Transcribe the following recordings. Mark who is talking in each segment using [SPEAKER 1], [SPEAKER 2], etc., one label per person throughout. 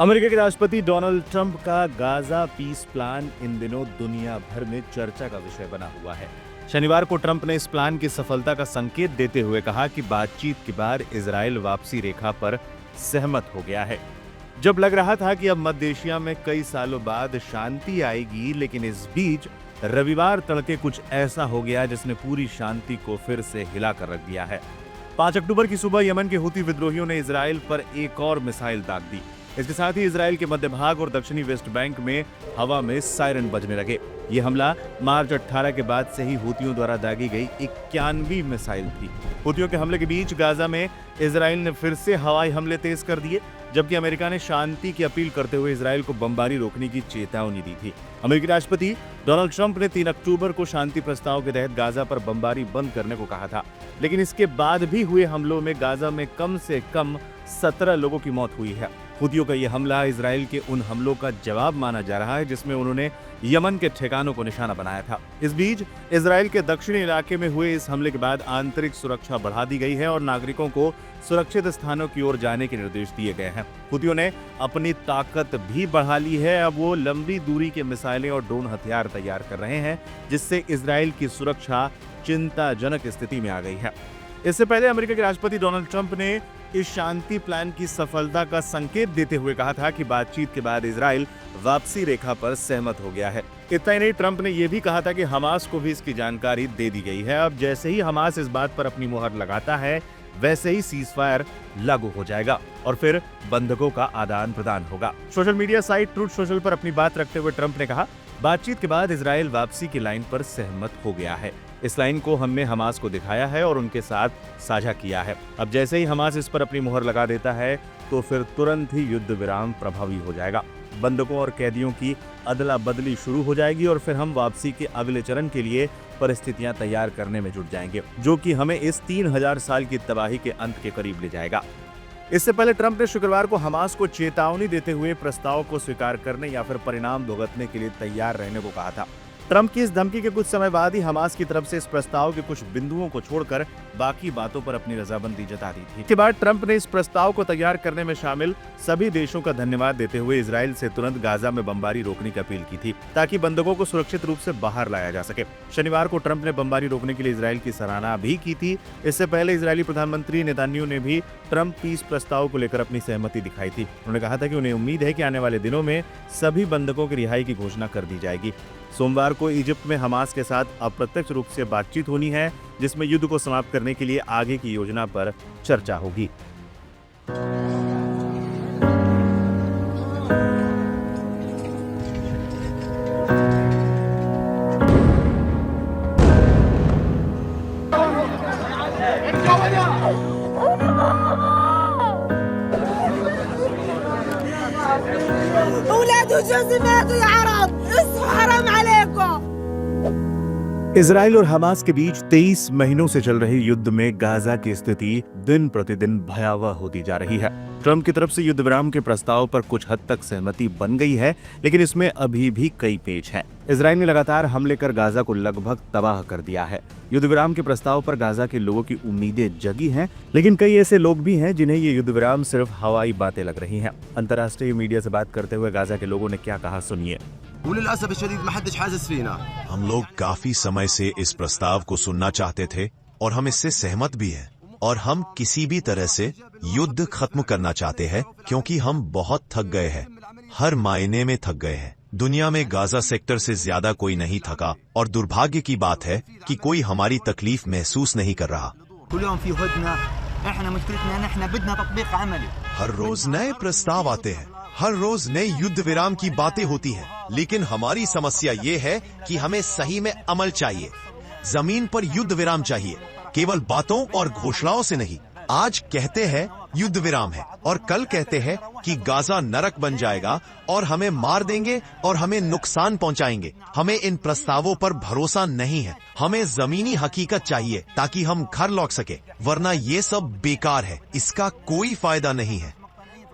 [SPEAKER 1] America के राष्ट्रपति Donald Trump का गाजा पीस प्लान इन दिनों दुनिया भर में चर्चा का विषय बना हुआ है। शनिवार को ट्रंप ने इस प्लान की सफलता का संकेत देते हुए कहा कि बातचीत के बाद इजराइल वापसी रेखा पर सहमत हो गया है। जब लग रहा था कि अब मध्य एशिया में कई सालों बाद शांति आएगी, लेकिन इस बीच रविवार तड़के कुछ ऐसा हो गया जिसने पूरी शांति को फिर से हिला कर रख दिया है। 5 अक्टूबर की सुबह यमन के हुती विद्रोहियों ने इजराइल पर एक और मिसाइल दाग दी। इसके साथ ही इजराइल के मध्य भाग और दक्षिणी वेस्ट बैंक में हवा में सायरन बजने लगे। ये हमला मार्च 18 के बाद से ही हुतियों द्वारा दागी गई 91वीं मिसाइल थी। हुतियों के हमले के बीच गाजा में इजराइल ने फिर से हवाई हमले तेज कर दिए, जबकि अमेरिका ने शांति की अपील करते हुए इजराइल को बमबारी रोकने की चेतावनी दी थी। अमेरिकी राष्ट्रपति डोनाल्ड ट्रंप ने 3 अक्टूबर को शांति प्रस्ताव के तहत गाजा पर बमबारी बंद करने को कहा था, लेकिन इसके बाद भी हुए हमलों में गाजा में कम से कम 17 लोगों की मौत हुई है। हुतियों का यह हमला इजराइल के उन हमलों का जवाब माना जा रहा है जिसमें उन्होंने यमन के ठिकानों को निशाना बनाया था। इस बीच इजराइल के दक्षिणी इलाके में हुए इस हमले के बाद आंतरिक सुरक्षा बढ़ा दी गई है और नागरिकों को सुरक्षित स्थानों की ओर जाने के निर्देश दिए गए हैं। हुतियों ने अपनी ताकत भी बढ़ा ली है। अब वो लंबी दूरी के मिसाइलें और ड्रोन हथियार तैयार कर रहे हैं, जिससे इजराइल की सुरक्षा चिंताजनक स्थिति में आ गई है। इससे पहले अमेरिका के राष्ट्रपति डोनाल्ड ट्रंप ने इस शांति प्लान की सफलता का संकेत देते हुए कहा था कि बातचीत के बाद इजराइल वापसी रेखा पर सहमत हो गया है। इतना ही नहीं, ट्रंप ने यह भी कहा था कि हमास को भी इसकी जानकारी दे दी गई है। अब जैसे ही हमास इस बात पर अपनी मुहर लगाता है, वैसे ही सीजफायर लागू हो जाएगा और फिर बंधकों का आदान प्रदान होगा। Social media site truth social पर अपनी बात रखते हुए ट्रंप ने कहा, बातचीत के बाद इजराइल वापसी की लाइन पर सहमत हो गया है। इस लाइन को हमने हमास को दिखाया है और उनके साथ साझा किया है। अब जैसे ही हमास इस पर अपनी मुहर लगा देता है, तो फिर तुरंत ही युद्ध विराम प्रभावी हो जाएगा। बंधकों और कैदियों की अदला बदली शुरू हो जाएगी और फिर हम वापसी के अगले चरण के लिए परिस्थितियां तैयार करने में जुट जाएंगे, जो कि हमें इस 3000 साल की तबाही के अंत के करीब ले जाएगा। इससे पहले ट्रंप ने शुक्रवार को हमास को चेतावनी देते हुए प्रस्ताव को स्वीकार करने या फिर परिणाम भुगतने के लिए तैयार रहने को कहा था। ट्रंप की इस धमकी के कुछ समय बाद ही हमास की तरफ से इस प्रस्ताव के कुछ बिंदुओं को छोड़कर बाकी बातों पर अपनी रजामंदी जता दी थी। इसके बाद ट्रंप ने इस प्रस्ताव को तैयार करने में शामिल सभी देशों का धन्यवाद देते हुए इजराइल से तुरंत गाजा में बमबारी रोकने की अपील की थी, ताकि बंधकों को सुरक्षित रूप से बाहर लाया जा सके। शनिवार को ट्रंप ने बमबारी रोकने के लिए इजराइल की सराहना भी की थी। इससे पहले इजरायली प्रधानमंत्री नेतन्याहू ने भी ट्रंप पीस प्रस्ताव को लेकर अपनी सहमति दिखाई थी। उन्होंने कहा था कि उन्हें उम्मीद है कि आने वाले दिनों में सभी बंधकों की रिहाई की घोषणा कर दी जाएगी। सोमवार को इजिप्ट में हमास के साथ अप्रत्यक्ष रूप से बातचीत होनी है, जिसमें युद्ध को समाप्त करने के लिए आगे की योजना पर चर्चा होगी। इजराइल और हमास के बीच 23 महीनों से चल रहे युद्ध में गाजा की स्थिति दिन प्रतिदिन भयावह होती जा रही है। ट्रंप की तरफ से युद्ध विराम के प्रस्ताव पर कुछ हद तक सहमति बन गई है, लेकिन इसमें अभी भी कई पेच हैं। इजराइल ने लगातार हमले कर गाजा को लगभग तबाह कर दिया है। युद्ध विराम के प्रस्ताव पर गाजा के लोगों की उम्मीदें जगी हैं, लेकिन कई ऐसे लोग भी हैं जिन्हें ये युद्ध विराम सिर्फ हवाई बातें लग रही हैं। अंतर्राष्ट्रीय मीडिया से बात करते हुए गाजा के लोगों ने क्या कहा, सुनिए।
[SPEAKER 2] हम लोग काफी समय से इस प्रस्ताव को सुनना चाहते थे और हम इससे सहमत भी हैं, और हम किसी भी तरह से युद्ध खत्म करना चाहते हैं, क्योंकि हम बहुत थक गए हैं, हर मायने में थक गए हैं। दुनिया में गाजा सेक्टर से ज्यादा कोई नहीं थका, और दुर्भाग्य की बात है कि कोई हमारी तकलीफ महसूस नहीं कर रहा। हर रोज नए प्रस्ताव आते हैं, हर रोज नए युद्ध विराम की बातें होती हैं, लेकिन हमारी समस्या ये है कि हमें सही में अमल चाहिए। जमीन पर युद्ध विराम चाहिए, केवल बातों और घोषणाओं से नहीं। आज कहते हैं युद्ध विराम है और कल कहते हैं कि गाजा नरक बन जाएगा और हमें मार देंगे और हमें नुकसान पहुंचाएंगे। हमें इन प्रस्तावों पर भरोसा नहीं है। हमें जमीनी हकीकत चाहिए ताकि हम घर लौट सके, वरना ये सब बेकार है, इसका कोई फायदा नहीं है।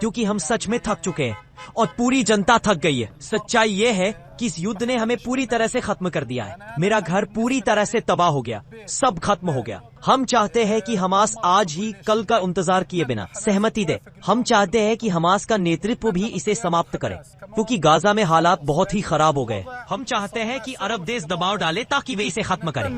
[SPEAKER 3] क्योंकि हम सच में थक चुके हैं और पूरी जनता थक गई है। सच्चाई ये है कि इस युद्ध ने हमें पूरी तरह से खत्म कर दिया है। मेरा घर पूरी तरह से तबाह हो गया, सब खत्म हो गया। हम चाहते हैं कि हमास आज ही कल का इंतजार किए बिना सहमति दे। हम चाहते हैं कि हमास का नेतृत्व भी इसे समाप्त करे, क्योंकि गाजा में हालात बहुत ही खराब हो गए। हम चाहते हैं कि अरब देश दबाव डाले ताकि वे इसे खत्म करें।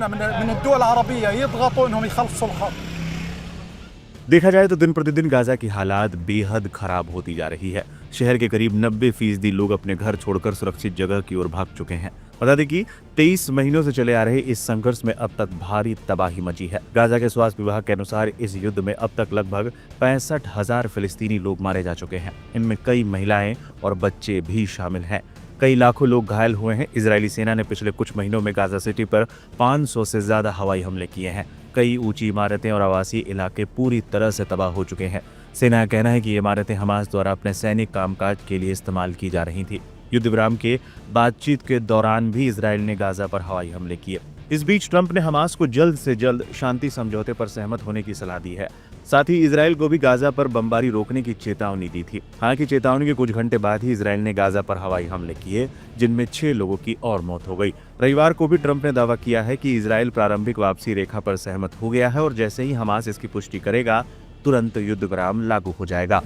[SPEAKER 1] देखा जाए तो दिन प्रतिदिन गाजा की हालात बेहद खराब होती जा रही है। शहर के करीब 90% लोग अपने घर छोड़कर सुरक्षित जगह की ओर भाग चुके हैं। बता दें कि 23 महीनों से चले आ रहे इस संघर्ष में अब तक भारी तबाही मची है। गाजा के स्वास्थ्य विभाग के अनुसार इस युद्ध में अब तक लगभग 65,000 फिलिस्तीनी लोग मारे जा चुके हैं। इनमें कई महिलाएं और बच्चे भी शामिल हैं। कई लाखों लोग घायल हुए हैं। इजरायली सेना ने पिछले कुछ महीनों में गाजा सिटी पर 500 से ज्यादा हवाई हमले किए हैं। कई ऊंची इमारतें और आवासीय इलाके पूरी तरह से तबाह हो चुके हैं। सेना का कहना है कि ये इमारतें हमास द्वारा अपने सैनिक कामकाज के लिए इस्तेमाल की जा रही थी। युद्ध विराम के बातचीत के दौरान भी इजराइल ने गाजा पर हवाई हमले किए। इस बीच ट्रंप ने हमास को जल्द से जल्द शांति समझौते पर सहमत होने की सलाह दी है। साथ ही इजराइल को भी गाजा पर बमबारी रोकने की चेतावनी दी थी। हालांकि चेतावनी के कुछ घंटे बाद ही इजराइल ने गाजा पर हवाई हमले किए, जिनमें 6 लोगों की और मौत हो गई। रविवार को भी ट्रंप ने दावा किया है कि इजराइल प्रारंभिक वापसी रेखा पर सहमत हो गया है और जैसे ही हमास इसकी पुष्टि करेगा, तुरंत युद्ध विराम लागू हो जाएगा।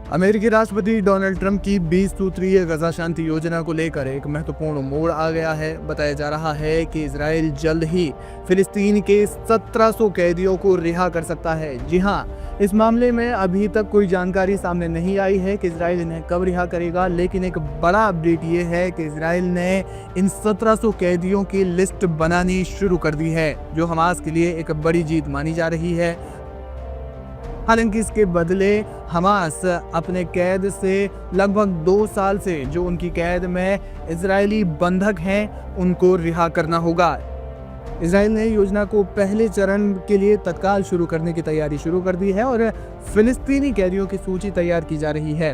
[SPEAKER 4] अमेरिकी राष्ट्रपति डोनाल्ड ट्रंप की 20 सूत्रीय गजा शांति योजना को लेकर एक महत्वपूर्ण मोड़ आ गया है। बताया जा रहा है कि इजराइल जल्द ही फिलिस्तीन के 1700 कैदियों को रिहा कर सकता है। जी हां, इस मामले में अभी तक कोई जानकारी सामने नहीं आई है कि इजराइल इन्हें कब रिहा करेगा, लेकिन एक बड़ा अपडेट ये है कि इजराइल ने इन 1700 कैदियों की लिस्ट बनानी शुरू कर दी है, जो हमास के लिए एक बड़ी जीत मानी जा रही है। हालांकि इसके बदले हमास अपने कैद से लगभग 2 साल से जो उनकी कैद में इजरायली बंधक हैं, उनको रिहा करना होगा। इजराइल ने योजना को पहले चरण के लिए तत्काल शुरू करने की तैयारी शुरू कर दी है और फिलिस्तीनी कैदियों की सूची तैयार की जा रही है।